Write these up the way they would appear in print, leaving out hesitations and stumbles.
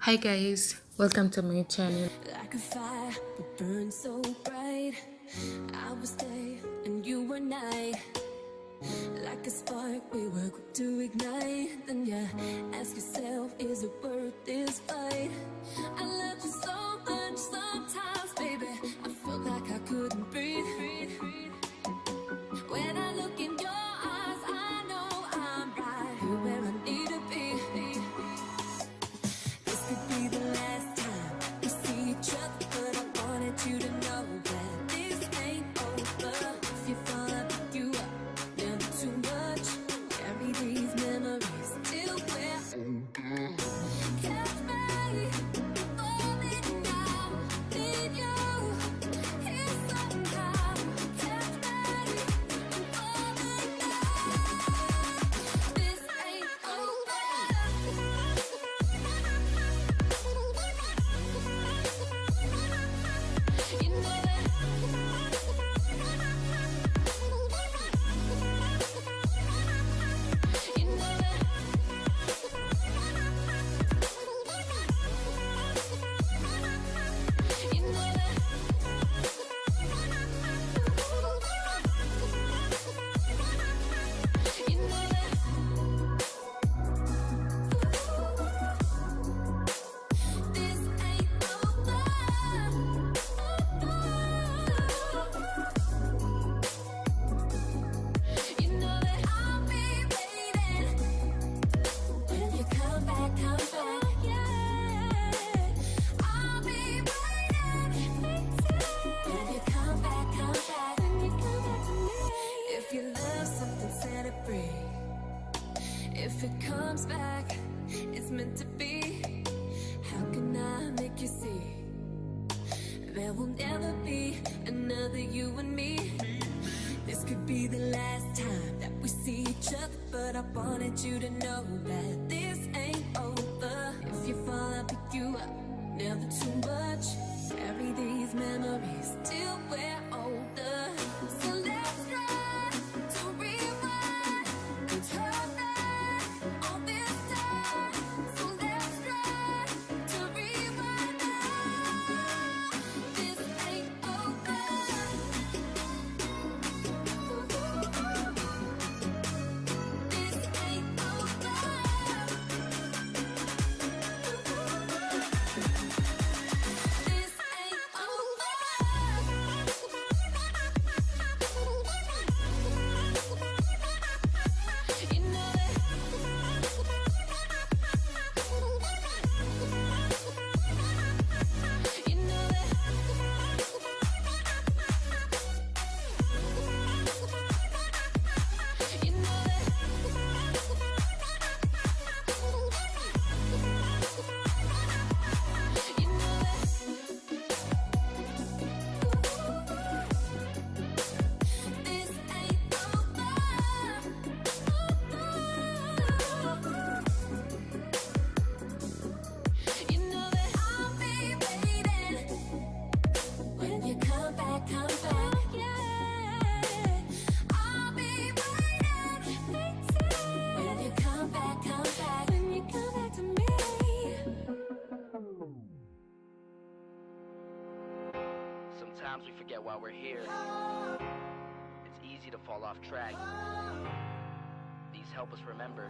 Hi guys, welcome to my channel. Like a fire, we burn so bright. I was day and you were night. Like a spark, we were quick to ignite. Then you ask yourself, is it worth this fight? I love you so much sometimes, baby. I felt like I couldn't breathe. When I look in your eyes, I know I'm right here where I need to be. This could be the last time we see each other, but I wanted you to know that this ain't over. If you fall, I'll pick you up. Never too much. Carry these memories till we're older. Catch me falling now. Need you here somehow. Catch me falling now. This ain't over. You know that. You know that. You know that. You know that. This ain't over. You know that I'll be waiting. When you come back, yeah. I'll be waiting. When you come back, when you come back to me. If you love something, set it free. If it comes back, it's meant to be. How can I make you see? There will never be another you and me. This could be the last time that we see each other, but I wanted you to know that this ain't over. If you fall, I'll pick you up. Never too much. Carry these memories till we're older. So let's try to rewind and turn back all this time. So let's try to rewind now. This ain't over. This ain't over. This ain't over. You know that. You know that. You know that. You know that. This ain't over. You know that I'll be waiting. When you come back, yeah. I'll be waiting. When you come back, when you come back to me. Sometimes we forget why we're here. It's easy to fall off track. These help us remember.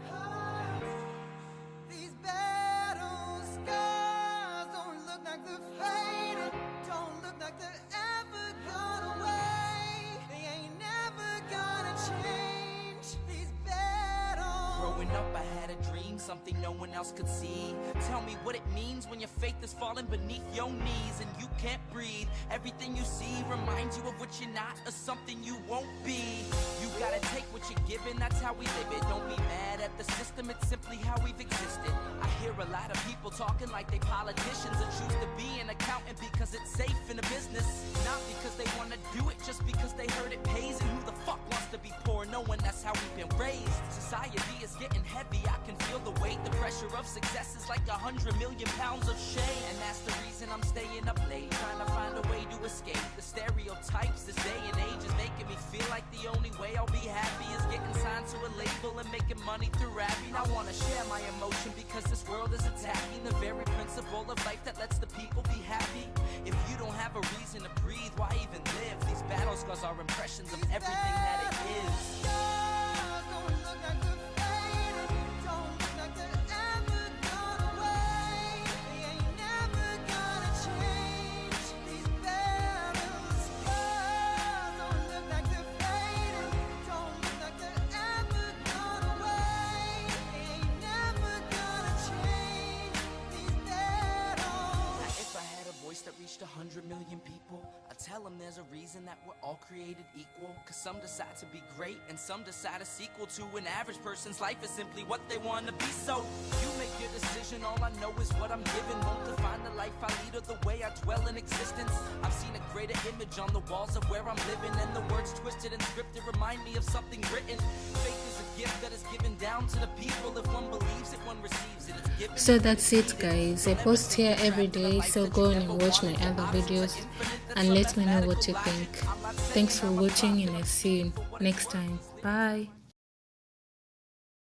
These battle scars don't look like they're fading, don't look like they're ever gone away. They ain't never gonna change. These battles. Growing up, I had a dream, something no one else could see. Tell me what it means when your faith is falling beneath your knees and you can't breathe. Everything you see reminds you of what you're not or something you won't be. You gotta take what you're given, that's how we live it. Don't be mad at the system, it's simply how we've existed. I hear a lot of people talking like they politicians and choose to be an accountant because it's safe in a business. Not because they wanna do it, just because they heard it pays. And who the fuck wants to be poor knowing that's how we've been raised? Society is getting heavy, I can feel the weight. The pressure of success is like 100 million pounds of shame. And that's the reason I'm staying up late, trying to find a way to escape the stereotypes. This day and age is making me feel like the only way I'll be happy is getting signed to a label and making money through rapping. I wanna share my emotion because this world is attacking the very principle full of life that lets the people be happy. If you don't have a reason to breathe, why even live? These battle scars are impressions of everything that it is. Stars don't look like they're fading, don't look like they're ever gone away. They ain't never gonna change. These battle scars don't look like they're fading, don't look like they're ever gone away. They ain't never gonna change. These battles. Now, if I had a voice that reached 100 million people, I'd tell them there's a reason that we're all created equal. Cause some decide to be great and some decide a sequel to an average person's life is simply what they want to be. So you make your decision, all I know is what I'm given. Won't define the life I lead or the way I dwell in existence. I've seen a greater image on the walls of where I'm living, and the words twisted and scripted remind me of something written. Faith is a gift that is given down to the people. If one believes it, one receives it. It's given. So that's it, guys. I post here every day, so go on and watch my other videos and let me know what you think. Thanks for watching, and I'll see you next time. Bye.